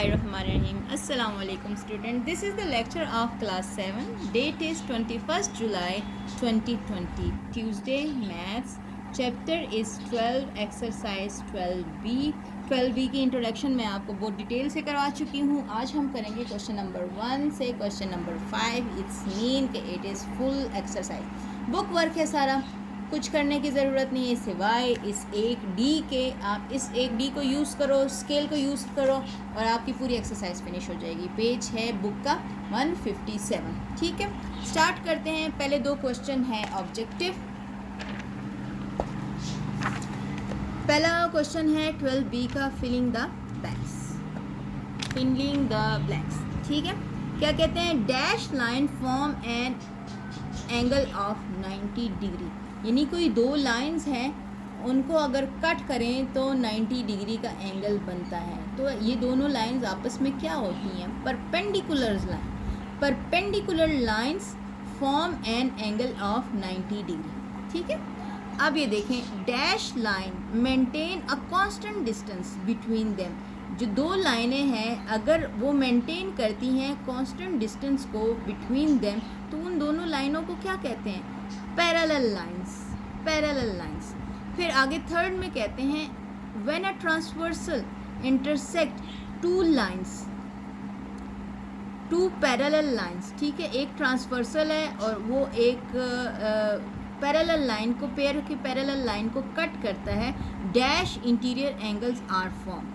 Bismillahirrahmanirrahim. Assalamu alaikum student. This is the lecture of class 7. Date is 21st July 2020. Tuesday maths. Chapter is 12 exercise 12B. 12B की introduction मैं आपको बहुत detail से करवा चुकी हूँ. आज हम करेंगे क्वेश्चन नंबर 1 से क्वेश्चन नंबर 5. इट्स मीन कि it is full exercise. Book work है सारा, कुछ करने की ज़रूरत नहीं है सिवाय इस एक डी के. आप इस एक डी को यूज़ करो, स्केल को यूज़ करो और आपकी पूरी एक्सरसाइज फिनिश हो जाएगी. पेज है बुक का 157. ठीक है, स्टार्ट करते हैं. पहले दो क्वेश्चन हैं ऑब्जेक्टिव. पहला क्वेश्चन है 12B का filling the blanks. Filling the blanks. ठीक है, क्या कहते हैं? Dash line form an angle of 90 degree. यानी कोई दो लाइंस हैं, उनको अगर कट करें तो 90 डिग्री का एंगल बनता है. तो ये दोनों लाइंस आपस में क्या होती हैं? Perpendicular line. Perpendicular lines form an angle of 90 degree. ठीक है, अब ये देखें, dash line maintain a constant distance between them. जो दो लाइनें हैं अगर वो मेंटेन करती हैं कांस्टेंट डिस्टेंस को बिटवीन देम, तो उन दोनों लाइनों को क्या कहते हैं? Parallel lines. Parallel lines. फिर आगे थर्ड में कहते हैं when a transversal intersect two lines, two parallel lines. ठीक है, एक ट्रांसवर्सल है और वो एक पैरेलल लाइन को, पेयर की पैरेलल लाइन को कट करता है. Dash interior angles are form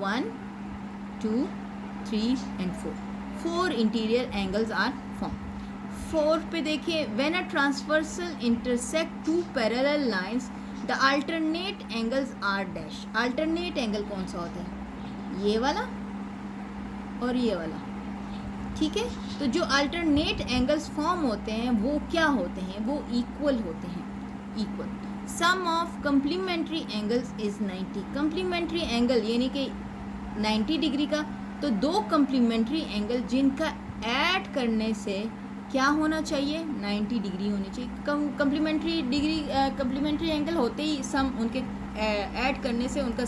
1, 2, 3 and 4. 4 interior angles are form. 4 पे देखिए, when a transversal intersect two parallel lines the alternate angles are dash. Alternate angle कौन सा होता है? ये वाला और ये वाला. ठीक है, तो जो अल्टरनेट एंगल्स फॉर्म होते हैं वो क्या होते हैं? वो इक्वल होते हैं. Equal. Sum of complementary angles is 90. Complementary angle यानी कि 90 डिग्री का, तो दो कम्प्लीमेंट्री एंगल जिनका ऐड करने से क्या होना चाहिए? 90 डिग्री होनी चाहिए. कम्प्लीमेंट्री एंगल होते ही सम उनके ऐड करने से उनका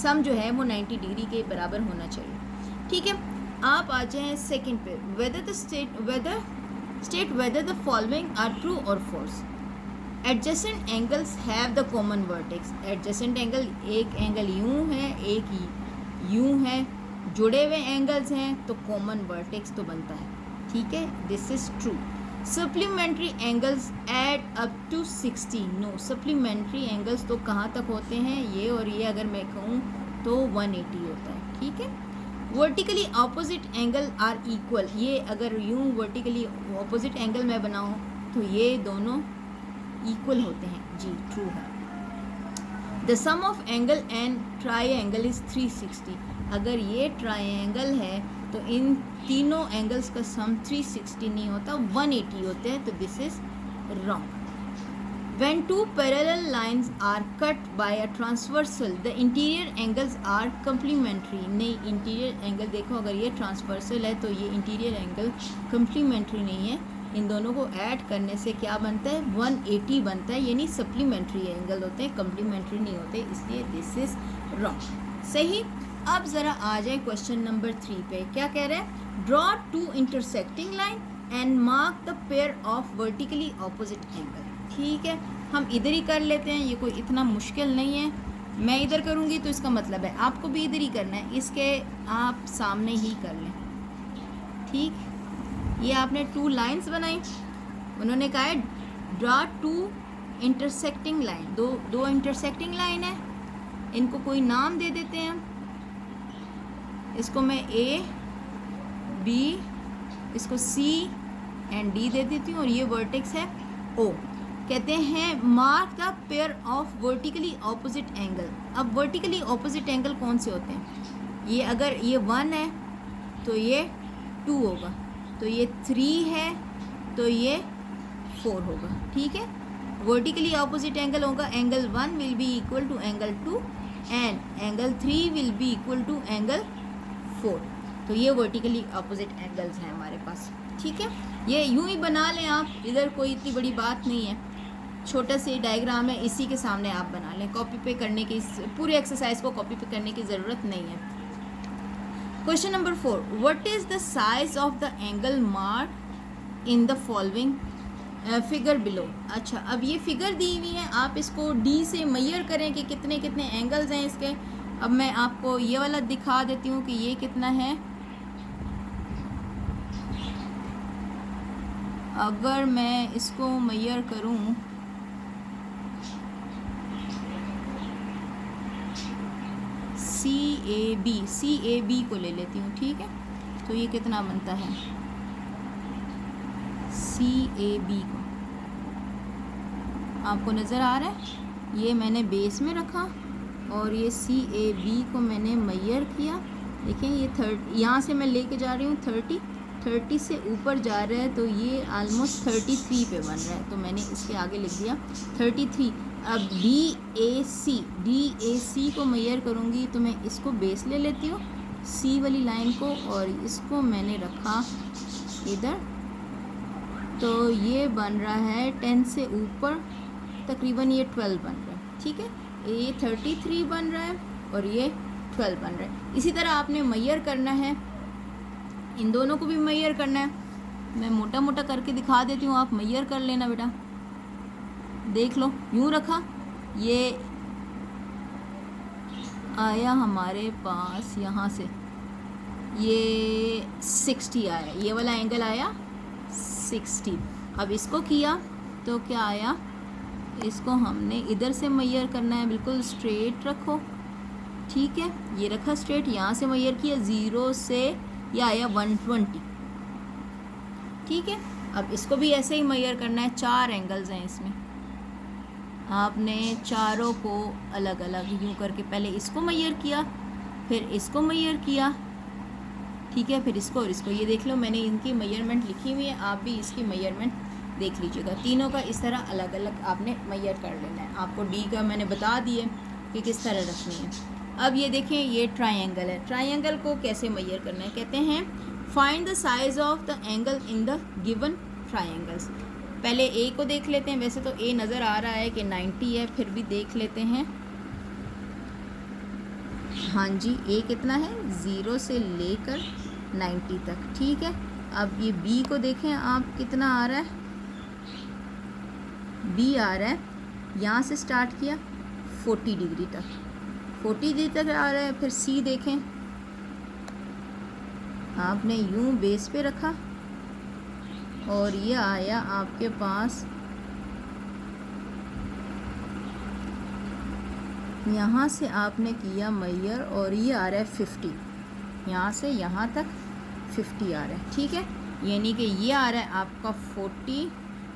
सम जो है वो 90 डिग्री के बराबर होना चाहिए. ठीक है, आप आ जाएं सेकंड पे. State whether the following are true और false. Adjacent angles have the common vertex. Adjacent angle, एक एंगल यूं है, एक यूं है, जुड़े हुए एंगल्स हैं तो कॉमन वर्टेक्स तो बनता है. ठीक है, this is true. Supplementary angles add up to 60. No, supplementary angles तो कहाँ तक होते हैं? ये और ये अगर मैं कहूँ तो 180 होता है. ठीक है. Vertically opposite angle are equal. ये अगर यूं वर्टिकली ऑपोजिट एंगल मैं बनाऊँ तो ये दोनों इक्वल होते हैं. जी, ट्रू है. The sum of angle and triangle is 360. अगर ये ट्राइंगल है तो इन तीनों एंगल्स का सम 360 नहीं होता, 180 होते हैं. तो this is wrong. When two parallel lines are cut by a transversal, the interior angles are complementary. नहीं, इंटीरियर एंगल देखो, अगर ये ट्रांसवर्सल है तो ये इंटीरियर एंगल कम्प्लीमेंट्री नहीं है. इन दोनों को ऐड करने से क्या बनता है? 180 बनता है. यानी सप्लीमेंट्री एंगल होते हैं, कम्प्लीमेंट्री नहीं होते. इसलिए दिस इज रॉन्ग. सही. अब ज़रा आ जाए क्वेश्चन नंबर 3 पे. क्या कह रहे हैं? Draw two intersecting line and mark the pair of vertically opposite angle. ठीक है, हम इधर ही कर लेते हैं, ये कोई इतना मुश्किल नहीं है. मैं इधर करूँगी तो इसका मतलब है आपको भी इधर ही करना है. इसके आप सामने ही कर लें. ठीक, ये आपने 2 लाइंस बनाई. उन्होंने कहा है ड्रा 2 इंटरसेक्टिंग लाइन. दो इंटरसेक्टिंग लाइन है, इनको कोई नाम दे देते हैं. इसको मैं A, B, इसको C एंड D दे देती हूँ और ये वर्टेक्स है O. कहते हैं mark the pair of vertically opposite angle. अब वर्टिकली ऑपोजिट एंगल कौन से होते हैं? ये अगर ये 1 है तो ये 2 होगा, तो ये 3 है तो ये 4 होगा. ठीक है, वर्टिकली ऑपोजिट एंगल होगा angle 1 will be equal to angle 2 and angle 3 will be equal to angle 4. तो ये वर्टिकली ऑपोजिट एंगल्स हैं हमारे पास. ठीक है, ये यूं ही बना लें आप, इधर कोई इतनी बड़ी बात नहीं है. छोटा सी डायग्राम है, इसी के सामने आप बना लें. कॉपी पे करने की, पूरे एक्सरसाइज को कॉपी पे करने की ज़रूरत नहीं है. Question number 4, what is the size of the angle mark in the following figure below. अच्छा, अब ये फिगर दी हुई है, आप इसको डी से मेजर करें कि कितने कितने एंगल्स हैं इसके। अब मैं आपको ये वाला दिखा देती हूँ कि ये कितना है। अगर मैं इसको मेजर करूँ सी ए बी को ले लेती हूँ, ठीक है। तो ये कितना बनता है सी ए बी को, आपको नज़र आ रहा है। ये मैंने बेस में रखा और ये सी ए बी को मैंने मेजर किया। देखें ये 30, यहाँ से मैं लेके जा रही हूँ 30 से ऊपर जा रहा है, तो ये आलमोस्ट 33 पे बन रहा है, तो मैंने इसके आगे लिख दिया 33। अब डी ए सी को मेजर करूँगी, तो मैं इसको बेस ले लेती हूँ सी वाली लाइन को, और इसको मैंने रखा इधर, तो ये बन रहा है 10 से ऊपर, तकरीबन ये 12 बन रहा है, ठीक है। ये 33 बन रहा है और ये 12 बन रहा है। इसी तरह आपने मेजर करना है, इन दोनों को भी मेजर करना है। मैं मोटा मोटा करके दिखा देती हूँ, आप मेजर कर लेना बेटा। देख लो, यूँ रखा, ये आया हमारे पास यहाँ से, ये 60 आया, ये वाला एंगल आया 60। अब इसको किया तो क्या आया, इसको हमने इधर से मेजर करना है, बिल्कुल स्ट्रेट रखो, ठीक है। ये रखा स्ट्रेट, यहाँ से मेजर किया 0 से, ये आया 120, ठीक है। अब इसको भी ऐसे ही मेजर करना है। 4 एंगल्स हैं इसमें, आपने चारों को अलग अलग यूँ करके पहले इसको मेजर किया, फिर इसको मेजर किया, ठीक है, फिर इसको और इसको। ये देख लो, मैंने इनकी मेजरमेंट लिखी हुई है, आप भी इसकी मेजरमेंट देख लीजिएगा। तीनों का इस तरह अलग अलग आपने मेजर कर लेना है। आपको डी का मैंने बता दिए कि किस तरह रखनी है। अब ये देखें, ये ट्रायंगल है, ट्रायंगल को कैसे मेजर करना है। कहते हैं find the size of the angle in the given triangles. पहले ए को देख लेते हैं, वैसे तो ए नज़र आ रहा है कि 90 है, फिर भी देख लेते हैं। हाँ जी, ए कितना है, 0 से लेकर 90 तक, ठीक है। अब ये बी को देखें आप, कितना आ रहा है, बी आ रहा है, यहाँ से स्टार्ट किया 40 डिग्री तक, 40 डिग्री तक आ रहा है। फिर सी देखें, आपने यूं बेस पे रखा और ये आया आपके पास, यहाँ से आपने किया मेजर और ये आ रहा है 50, यहाँ से यहाँ तक 50 आ रहा है, ठीक है। यानी कि ये आ रहा है आपका 40,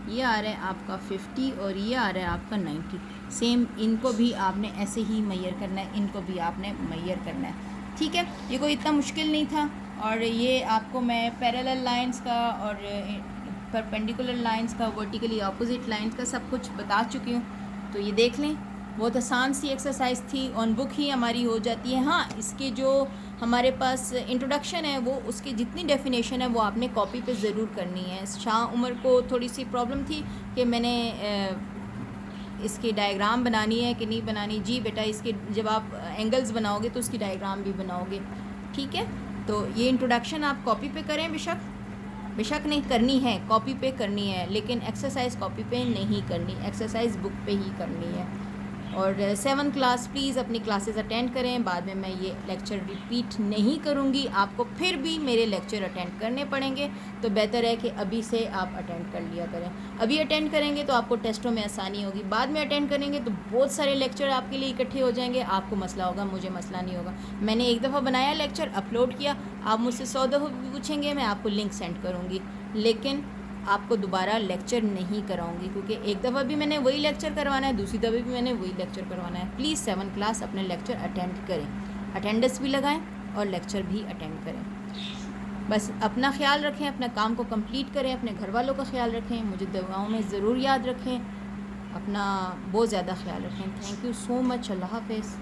ये आ रहा है आपका 50 और ये आ रहा है आपका 90। सेम इनको भी आपने ऐसे ही मेजर करना है, इनको भी आपने मेजर करना है, ठीक है। ये कोई इतना मुश्किल नहीं था। और ये आपको मैं पैरेलल लाइंस का और परपेंडिकुलर लाइंस का, वर्टिकली ऑपोजिट लाइंस का सब कुछ बता चुकी हूँ, तो ये देख लें। बहुत आसान सी एक्सरसाइज थी, ऑन बुक ही हमारी हो जाती है। हाँ, इसके जो हमारे पास इंट्रोडक्शन है, वो उसकी जितनी डेफिनेशन है वो आपने कॉपी पे ज़रूर करनी है। शाह उमर को थोड़ी सी प्रॉब्लम थी कि मैंने इसकी डायग्राम बनानी है कि नहीं बनानी। जी बेटा, इसके जब आप एंगल्स बनाओगे तो उसकी डायग्राम भी बनाओगे, ठीक है। तो ये इंट्रोडक्शन आप कॉपी पे करें, बेशक नहीं करनी है, कॉपी पे करनी है, लेकिन एक्सरसाइज कॉपी पे नहीं करनी, एक्सरसाइज बुक पे ही करनी है। और 7th क्लास प्लीज़ अपनी क्लासेस अटेंड करें। बाद में मैं ये लेक्चर रिपीट नहीं करूँगी, आपको फिर भी मेरे लेक्चर अटेंड करने पड़ेंगे, तो बेहतर है कि अभी से आप अटेंड कर लिया करें। अभी अटेंड करेंगे तो आपको टेस्टों में आसानी होगी, बाद में अटेंड करेंगे तो बहुत सारे लेक्चर आपके लिए इकट्ठे हो जाएंगे, आपको मसला होगा, मुझे मसला नहीं होगा। मैंने एक दफ़ा बनाया लेक्चर, अपलोड किया, आप मुझसे 100 दफ़ा पूछेंगे, मैं आपको लिंक सेंड करूँगी, लेकिन आपको दोबारा लेक्चर नहीं कराऊंगी, क्योंकि एक दफ़ा भी मैंने वही लेक्चर करवाना है, दूसरी दफ़ा भी मैंने वही लेक्चर करवाना है। प्लीज़ 7th क्लास अपने लेक्चर अटेंड करें, अटेंडेंस भी लगाएं और लेक्चर भी अटेंड करें। बस अपना ख्याल रखें, अपना काम को कंप्लीट करें, अपने घर वालों का ख्याल रखें, मुझे दुआओं में ज़रूर याद रखें, अपना बहुत ज़्यादा ख्याल रखें। Thank you so much. अल्लाह हाफ़िज़।